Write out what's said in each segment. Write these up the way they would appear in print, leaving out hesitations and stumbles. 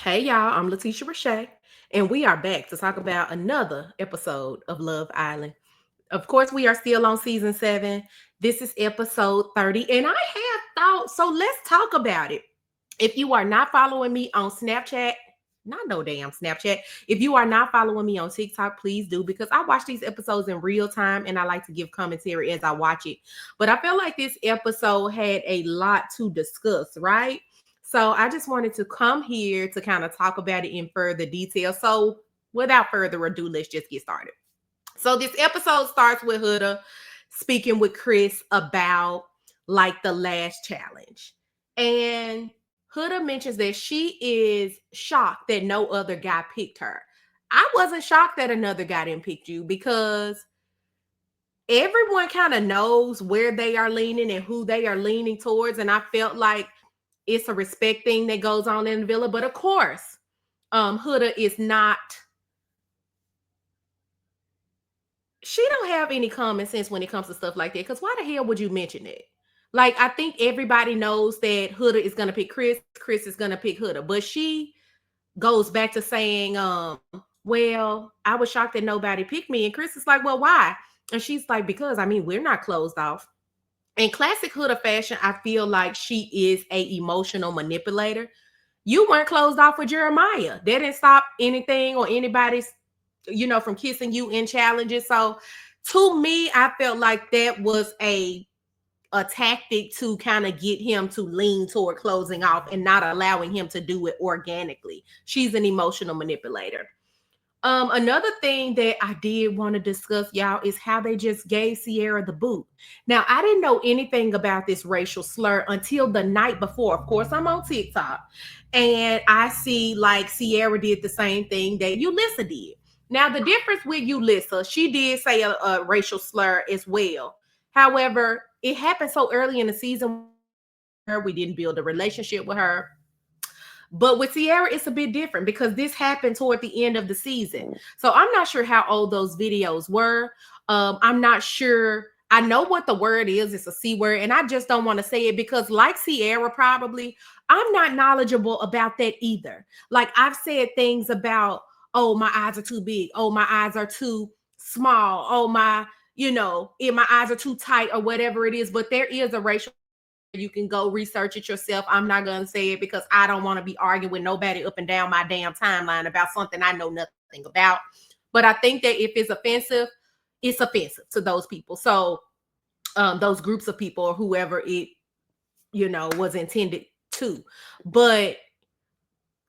Hey y'all, I'm Letitia Rashay, and we are back to talk about another episode of Love Island. Of course, we are still on season 7. This is episode 30, and I have thoughts, so let's talk about it. If you are not following me on Snapchat, not no damn Snapchat. If you are not following me on TikTok, please do because I watch these episodes in real time and I like to give commentary as I watch it. But I feel like this episode had a lot to discuss, right? So I just wanted to come here to kind of talk about it in further detail. So without further ado, let's just get started. So this episode starts with Huda speaking with Chris about like the last challenge. And Huda mentions that she is shocked that no other guy picked her. I wasn't shocked that another guy didn't pick you because everyone kind of knows where they are leaning and who they are leaning towards. And I felt like it's a respect thing that goes on in the villa. But of course, Huda is not, she don't have any common sense when it comes to stuff like that. Because why the hell would you mention it? Like, I think everybody knows that Huda is going to pick Chris. Chris is going to pick Huda. But she goes back to saying, well, I was shocked that nobody picked me. And Chris is like, well, why? And she's like, because, I mean, we're not closed off. In classic Huda fashion, I feel like she is a emotional manipulator. You weren't closed off with Jeremiah. That didn't stop anything or anybody's, from kissing you in challenges. So to me, I felt like that was a tactic to kind of get him to lean toward closing off and not allowing him to do it organically. She's an emotional manipulator. Another thing that I did want to discuss, y'all, is how they just gave Cierra the boot. Now, I didn't know anything about this racial slur until the night before. Of course, I'm on TikTok and I see like Cierra did the same thing that Yulissa did. Now, the difference with Yulissa, she did say a racial slur as well. However, it happened so early in the season. We didn't build a relationship with her. But with Cierra, it's a bit different because this happened toward the end of the season. So I'm not sure how old those videos were. I'm not sure. I know what the word is. It's a C word. And I just don't want to say it because like Cierra probably, I'm not knowledgeable about that either. Like I've said things about, oh, my eyes are too big. Oh, my eyes are too small. Oh, my eyes are too tight or whatever it is. But there is a racial, you can go research it yourself. I'm not going to say it because I don't want to be arguing with nobody up and down my damn timeline about something I know nothing about. But I think that if it's offensive to those people. So those groups of people or whoever it, was intended to. But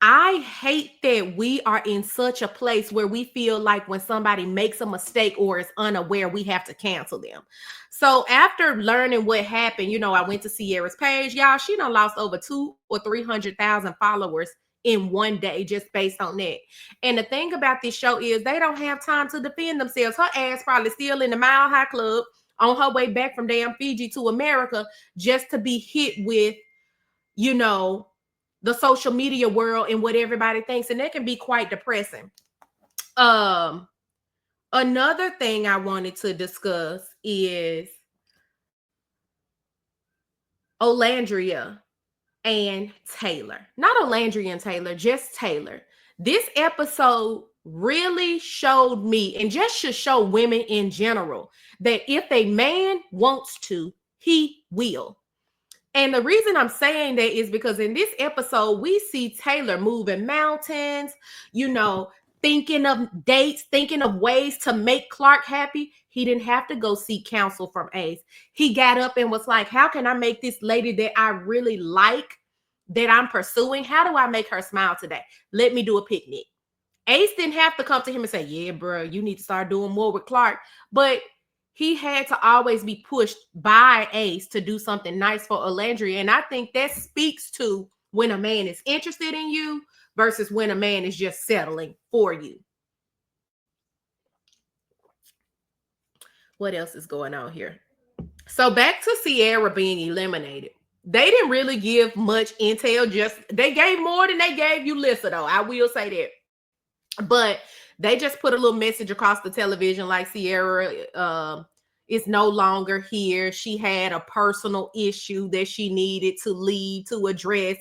I hate that we are in such a place where we feel like when somebody makes a mistake or is unaware, we have to cancel them. So after learning what happened, I went to Cierra's page. Y'all, she done lost over 200,000 or 300,000 followers in one day just based on that. And the thing about this show is they don't have time to defend themselves. Her ass probably still in the Mile High Club on her way back from damn Fiji to America just to be hit with, the social media world and what everybody thinks, and that can be quite depressing. Another thing I wanted to discuss is Olandria and Taylor. Not Olandria and Taylor, just Taylor. This episode really showed me, and just should show women in general, that if a man wants to, he will. And the reason I'm saying that is because in this episode, we see Taylor moving mountains, thinking of dates, thinking of ways to make Clark happy. He didn't have to go seek counsel from Ace. He got up and was like, how can I make this lady that I really like, that I'm pursuing, how do I make her smile today? Let me do a picnic. Ace didn't have to come to him and say, yeah, bro, you need to start doing more with Clark. But he had to always be pushed by Ace to do something nice for Olandria. And I think that speaks to when a man is interested in you versus when a man is just settling for you. What else is going on here? So back to Cierra being eliminated. They didn't really give much intel. They gave more than they gave Yulissa, though. I will say that. But they just put a little message across the television like Cierra is no longer here. She had a personal issue that she needed to leave to address.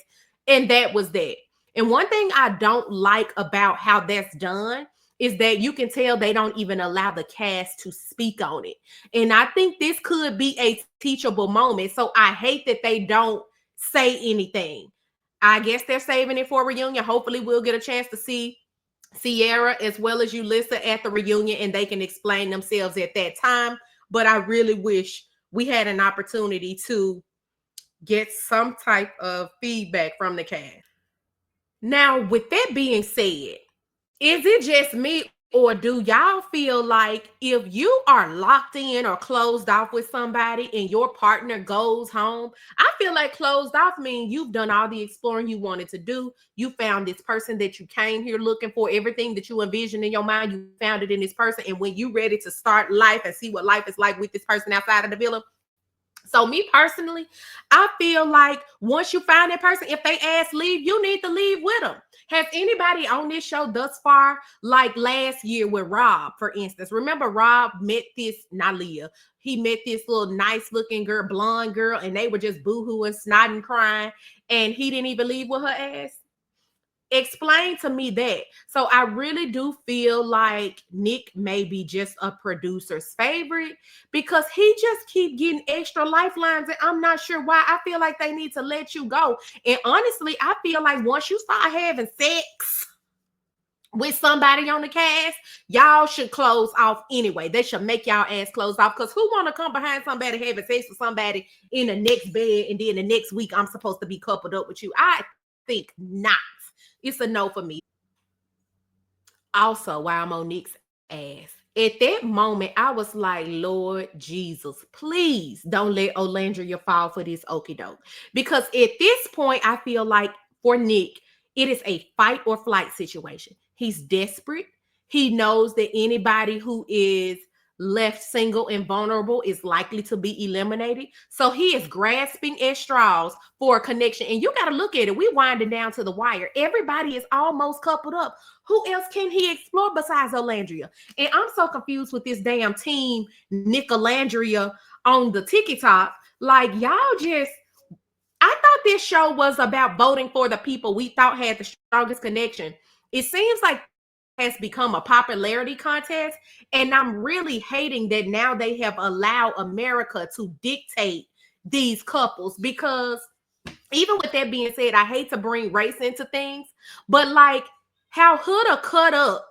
And that was that. And one thing I don't like about how that's done is that you can tell they don't even allow the cast to speak on it. And I think this could be a teachable moment. So I hate that they don't say anything. I guess they're saving it for a reunion. Hopefully, we'll get a chance to see Cierra as well as Yulissa at the reunion and they can explain themselves at that time. But I really wish we had an opportunity to get some type of feedback from the cast. Now, with that being said, is it just me or do y'all feel like if you are locked in or closed off with somebody and your partner goes home, I feel like closed off means you've done all the exploring you wanted to do. You found this person that you came here looking for, everything that you envisioned in your mind, you found it in this person. And when you're ready to start life and see what life is like with this person outside of the villa, so me personally, I feel like once you find that person, if they ask leave, you need to leave with them. Has anybody on this show thus far, like last year with Rob, for instance? Remember Rob met this, not Leah, he met this little nice looking girl, blonde girl, and they were just boohooing, snotting, crying, and he didn't even leave with her ass? Explain to me that. So I really do feel like Nick may be just a producer's favorite because he just keep getting extra lifelines and I'm not sure why. I feel like they need to let you go. And honestly, I feel like once you start having sex with somebody on the cast, y'all should close off anyway. They should make y'all ass close off because who want to come behind somebody having sex with somebody in the next bed and then the next week I'm supposed to be coupled up with you? I think not. It's a no for me. Also, while I'm on Nick's ass, at that moment, I was like, Lord Jesus, please don't let Olandria fall for this okie doke. Because at this point, I feel like for Nick, it is a fight or flight situation. He's desperate. He knows that anybody who is left single and vulnerable is likely to be eliminated. So he is grasping at straws for a connection. And you got to look at it. We winding down to the wire. Everybody is almost coupled up. Who else can he explore besides Olandria? And I'm so confused with this damn team, NicOlandria on the TikTok. Like, y'all just, I thought this show was about voting for the people we thought had the strongest connection. It seems like has become a popularity contest, and I'm really hating that now they have allowed America to dictate these couples because even with that being said, I hate to bring race into things, but like how Huda cut up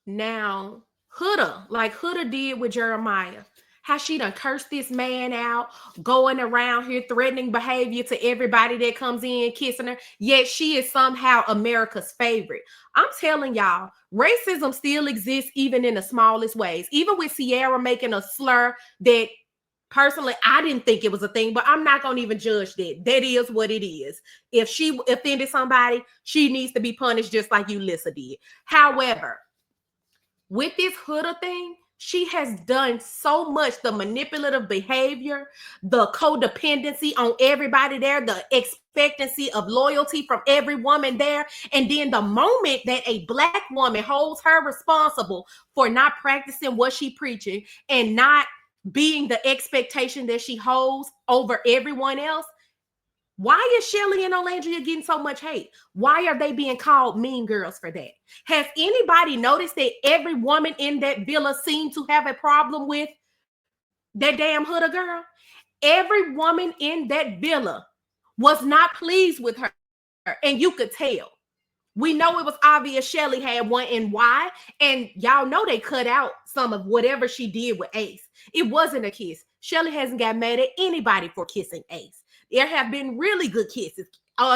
now, Huda did with Jeremiah, how she done cursed this man out, going around here threatening behavior to everybody that comes in, kissing her, yet she is somehow America's favorite. I'm telling y'all, racism still exists even in the smallest ways. Even with Cierra making a slur that personally, I didn't think it was a thing, but I'm not going to even judge that. That is what it is. If she offended somebody, she needs to be punished just like Yulissa did. However, with this Huda thing, she has done so much, the manipulative behavior, the codependency on everybody there, the expectancy of loyalty from every woman there. And then the moment that a Black woman holds her responsible for not practicing what she preaching and not being the expectation that she holds over everyone else, why is Shelly and Olandria getting so much hate? Why are they being called mean girls for that? Has anybody noticed that every woman in that villa seemed to have a problem with that damn Huda girl? Every woman in that villa was not pleased with her, and you could tell. We know it was obvious Shelly had one, and why? And y'all know they cut out some of whatever she did with Ace. It wasn't a kiss. Shelly hasn't got mad at anybody for kissing Ace. There have been really good kisses.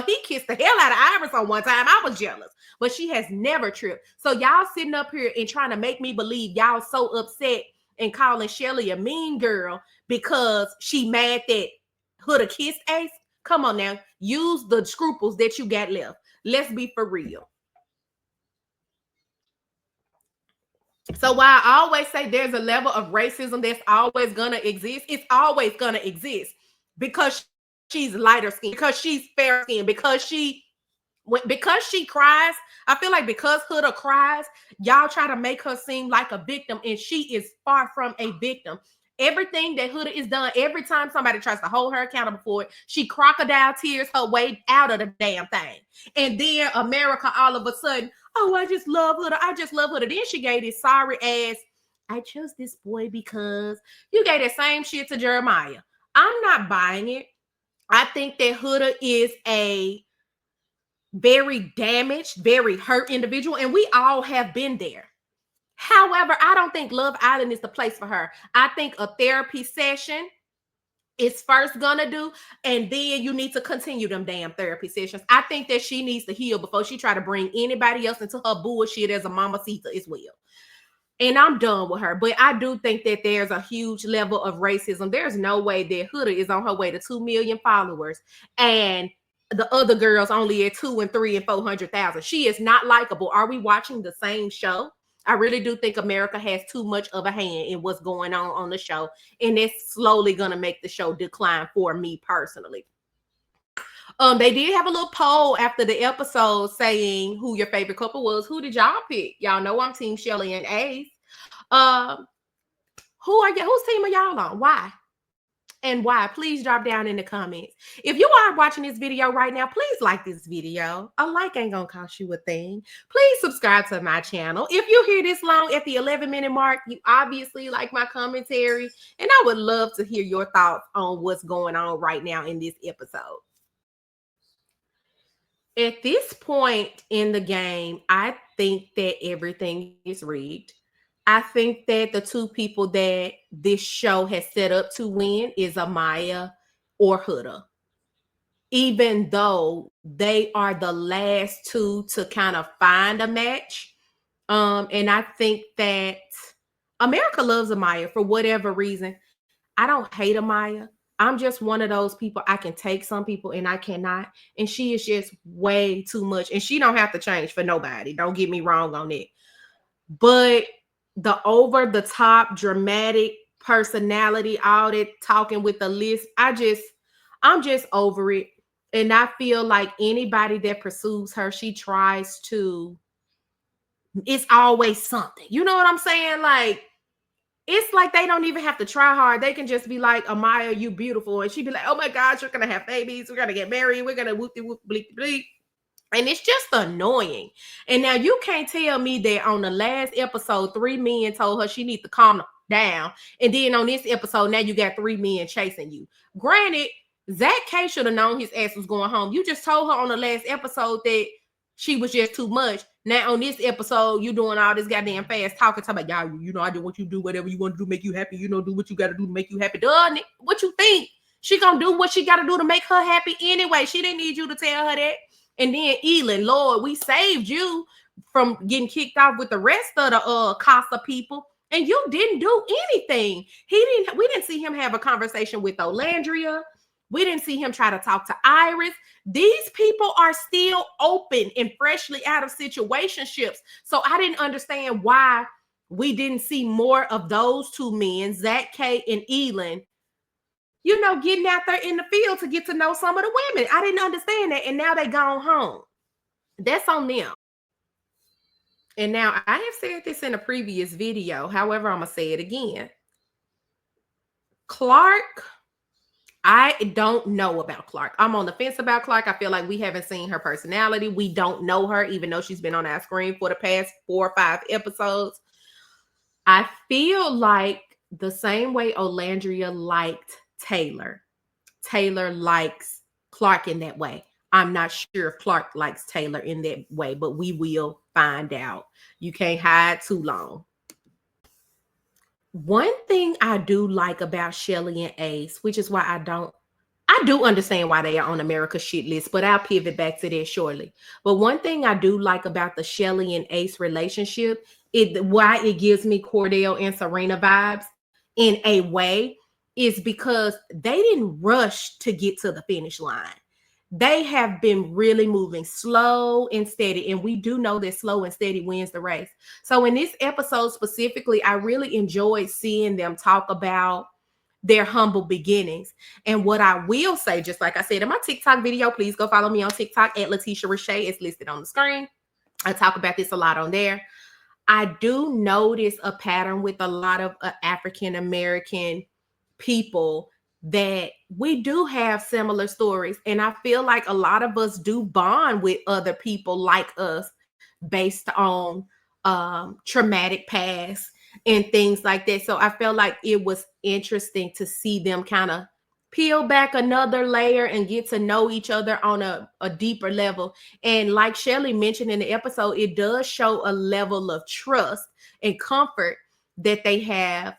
He kissed the hell out of Iris on one time. I was jealous, but she has never tripped. So y'all sitting up here and trying to make me believe y'all so upset and calling Shelly a mean girl because she mad that Huda kissed Ace. Come on now, use the scruples that you got left. Let's be for real. So while I always say there's a level of racism that's always gonna exist, it's always gonna exist because she's lighter skinned, because she's fair skinned, because she cries. I feel like because Huda cries, y'all try to make her seem like a victim, and she is far from a victim. Everything that Huda is done, every time somebody tries to hold her accountable for it, she crocodile tears her way out of the damn thing. And then America all of a sudden, oh, I just love Huda. I just love Huda. Then she gave this sorry ass, I chose this boy because you gave that same shit to Jeremiah. I'm not buying it. I think that Huda is a very damaged, very hurt individual, and we all have been there. However, I don't think Love Island is the place for her. I think a therapy session is first gonna do, and then you need to continue them damn therapy sessions. I think that she needs to heal before she try to bring anybody else into her bullshit as a mamacita as well. And I'm done with her. But I do think that there's a huge level of racism. There's no way that Huda is on her way to 2 million followers and the other girls only at 2 and 3 and 400,000. She is not likable. Are we watching the same show? I really do think America has too much of a hand in what's going on the show. And it's slowly going to make the show decline for me personally. They did have a little poll after the episode saying who your favorite couple was. Who did y'all pick? Y'all know I'm Team Shelly and Ace. Whose team are y'all on? Why? And why? Please drop down in the comments. If you are watching this video right now, please like this video. A like ain't gonna cost you a thing. Please subscribe to my channel. If you're here this long at the 11-minute mark, you obviously like my commentary, and I would love to hear your thoughts on what's going on right now in this episode. At this point in the game, I think that everything is rigged. I think that the two people that this show has set up to win is Amaya or Huda. Even though they are the last two to kind of find a match. And I think that America loves Amaya for whatever reason. I don't hate Amaya. I'm just one of those people. I can take some people and I cannot. And she is just way too much. And she don't have to change for nobody. Don't get me wrong on it. But the over-the-top dramatic personality, all that talking with the list, I'm just over it. And I feel like anybody that pursues her, she tries to, it's always something. You know what I'm saying? Like, it's like they don't even have to try hard. They can just be like, Amaya, you beautiful. And she'd be like, oh my gosh, we're going to have babies. We're going to get married. We're going to whoop-de-whoop, bleep-de-bleep. And it's just annoying. And now you can't tell me that on the last episode, 3 men told her she needs to calm down. And then on this episode, now you got 3 men chasing you. Granted, ZaK should have known his ass was going home. You just told her on the last episode that she was just too much. Now on this episode, you doing all this goddamn fast talking about, y'all, you know, I do what you do, whatever you want to do, make you happy. You know, do what you got to do to make you happy. Done it. What you think? She gonna do what she got to do to make her happy anyway. She didn't need you to tell her that. And then Elan, Lord, we saved you from getting kicked off with the rest of the Casa people, and you didn't do anything. We didn't see him have a conversation with NicOlandria. We didn't see him try to talk to Iris. These people are still open and freshly out of situationships. So I didn't understand why we didn't see more of those 2 men, ZaK and Elan, you know, getting out there in the field to get to know some of the women. I didn't understand that. And now they gone home. That's on them. And now I have said this in a previous video. However, I'm going to say it again. Clark, I don't know about Clark. I'm on the fence about Clark. I feel like we haven't seen her personality. We don't know her, even though she's been on our screen for the past 4 or 5 episodes. I feel like the same way Olandria liked Taylor likes Clark in that way. I'm not sure if Clark likes Taylor in that way, but we will find out. You can't hide too long. One thing I do like about Shelly and Ace, which is why I do understand why they are on America's shit list, but I'll pivot back to that shortly. But one thing I do like about the Shelly and Ace relationship, why it gives me Cordell and Serena vibes in a way, is because they didn't rush to get to the finish line. They have been really moving slow and steady. And we do know that slow and steady wins the race. So in this episode specifically, I really enjoyed seeing them talk about their humble beginnings. And what I will say, just like I said in my TikTok video, please go follow me on TikTok at Letitia Richey. It's listed on the screen. I talk about this a lot on there. I do notice a pattern with a lot of African-American people that we do have similar stories. And I feel like a lot of us do bond with other people like us based on traumatic past and things like that. So I felt like it was interesting to see them kind of peel back another layer and get to know each other on a deeper level. And like Shelly mentioned in the episode, it does show a level of trust and comfort that they have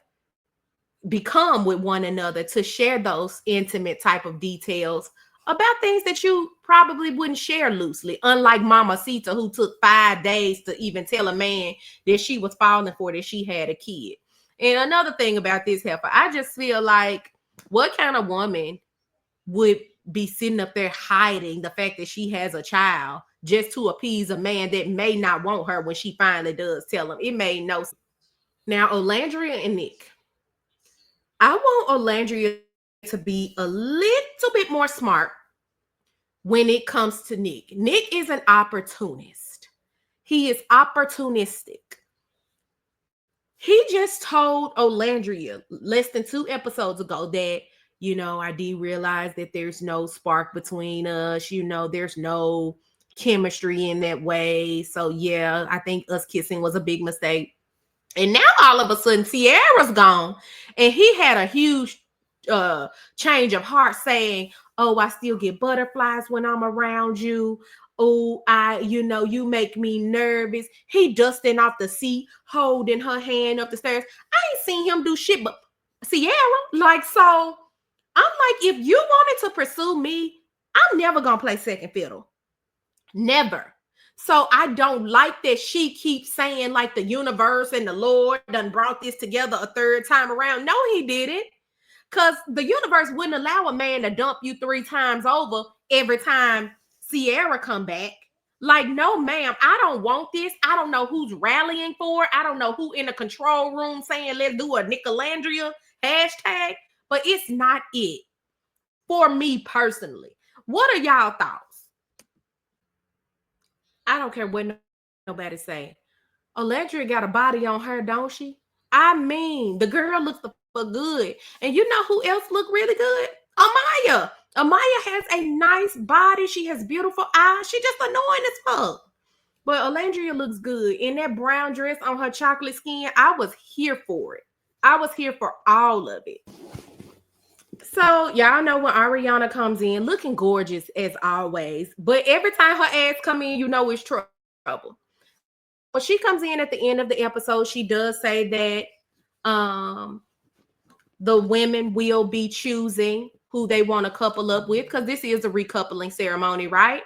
become with one another to share those intimate type of details about things that you probably wouldn't share loosely, unlike Mama Sita, who took 5 days to even tell a man that she was falling for, that she had a kid. And another thing about this heifer, I just feel like, what kind of woman would be sitting up there hiding the fact that she has a child just to appease a man that may not want her when she finally does tell him? It made no sense. Now, Olandria and Nick, I want Olandria to be a little bit more smart when it comes to Nick. Nick is an opportunist. He is opportunistic. He just told Olandria less than 2 episodes ago that, I did realize that there's no spark between us. There's no chemistry in that way. So yeah, I think us kissing was a big mistake. And now all of a sudden Cierra's gone, and he had a huge change of heart, saying, oh, I still get butterflies when I'm around you. Oh, you make me nervous. He dusting off the seat, holding her hand up the stairs. I ain't seen him do shit but Cierra. Like, so I'm like, if you wanted to pursue me, I'm never gonna play second fiddle. Never. So I don't like that she keeps saying like the universe and the Lord done brought this together a third time around. No, he didn't. Because the universe wouldn't allow a man to dump you 3 times over every time Cierra come back. Like, no, ma'am, I don't want this. I don't know who's rallying for it. I don't know who in the control room saying, let's do a NicOlandria hashtag. But it's not it for me personally. What are y'all thoughts? I don't care what nobody say. Olandria got a body on her, don't she? I mean, the girl looks the fuck good. And you know who else look really good? Amaya. Amaya has a nice body. She has beautiful eyes. She just annoying as fuck. But Olandria looks good. In that brown dress on her chocolate skin, I was here for it. I was here for all of it. So y'all know when Ariana comes in, looking gorgeous as always. But every time her ass come in, it's trouble. When she comes in at the end of the episode, she does say that the women will be choosing who they want to couple up with, because this is a recoupling ceremony, right?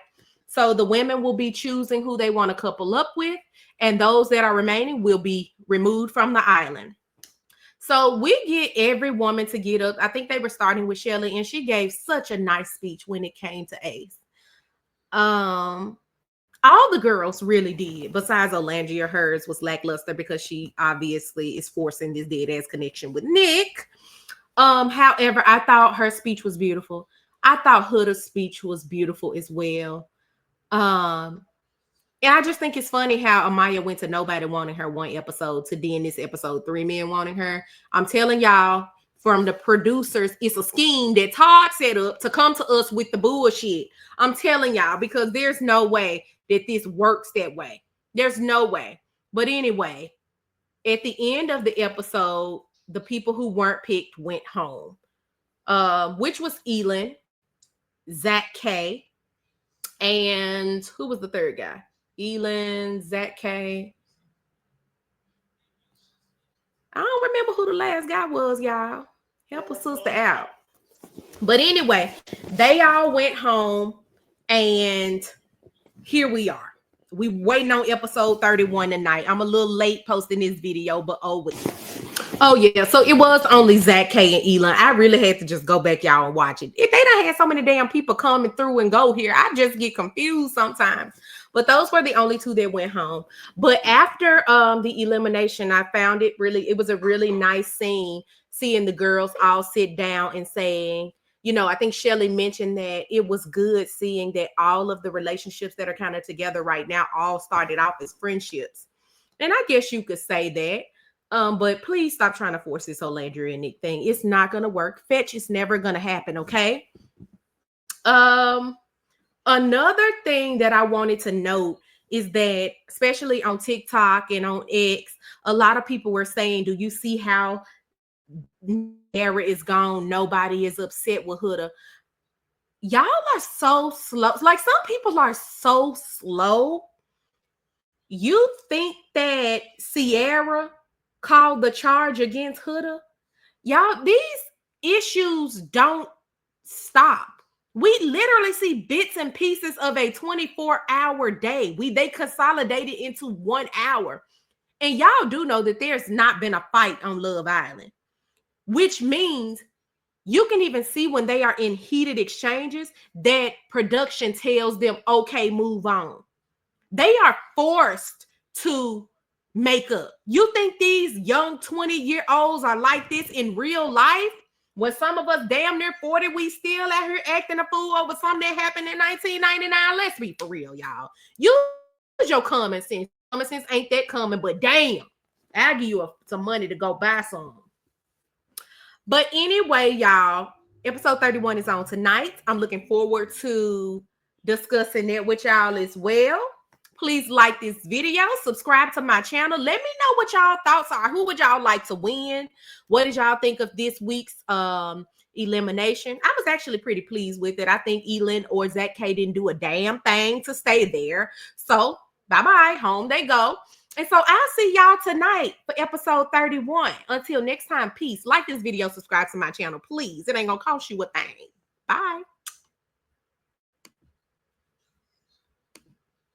So the women will be choosing who they want to couple up with, and those that are remaining will be removed from the island. So we get every woman to get up. I think they were starting with Shelly, and she gave such a nice speech when it came to Ace. All the girls really did. Besides Olandria, hers was lackluster because she obviously is forcing this dead ass connection with Nick. However, I thought her speech was beautiful. I thought Huda's speech was beautiful as well. And I just think it's funny how Amaya went to nobody wanting her 1 episode to then this episode 3 men wanting her. I'm telling y'all, from the producers, it's a scheme that Todd set up to come to us with the bullshit. I'm telling y'all, because there's no way that this works that way. There's no way. But anyway, at the end of the episode, the people who weren't picked went home, which was Elan, ZaK K, and who was the third guy? Elan, ZaK K. I don't remember who the last guy was, y'all. Help a sister out. But anyway, they all went home, and here we are. We waiting on episode 31 tonight. I'm a little late posting this video, but oh yeah. So it was only ZaK K and Elan. I really had to just go back, y'all, and watch it. If they done had so many damn people coming through and go here, I just get confused sometimes. But those were the only 2 that went home. But after the elimination, I found it was a really nice scene, seeing the girls all sit down and saying, I think Shelly mentioned that it was good seeing that all of the relationships that are kind of together right now all started off as friendships. And I guess you could say that. But please stop trying to force this whole Landry and Nick thing. It's not gonna work. Fetch is never gonna happen, okay? Um, Another thing that I wanted to note is that, especially on TikTok and on X, a lot of people were saying, do you see how Cierra is gone? Nobody is upset with Huda. Y'all are so slow. Like, some people are so slow. You think that Cierra called the charge against Huda? Y'all, these issues don't stop. We literally see bits and pieces of a 24-hour day. They consolidated into 1 hour. And y'all do know that there's not been a fight on Love Island, which means you can even see when they are in heated exchanges that production tells them, okay, move on. They are forced to make up. You think these young 20-year-olds are like this in real life? When some of us damn near 40, we still out here acting a fool over something that happened in 1999. Let's be for real, y'all. Use your common sense. Common sense ain't that common, but damn, I'll give you some money to go buy some. But anyway, y'all, episode 31 is on tonight. I'm looking forward to discussing it with y'all as well. Please like this video, subscribe to my channel. Let me know what y'all thoughts are. Who would y'all like to win? What did y'all think of this week's elimination? I was actually pretty pleased with it. I think Elan or ZaK didn't do a damn thing to stay there. So bye-bye, home they go. And so I'll see y'all tonight for episode 31. Until next time, peace. Like this video, subscribe to my channel, please. It ain't gonna cost you a thing. Bye.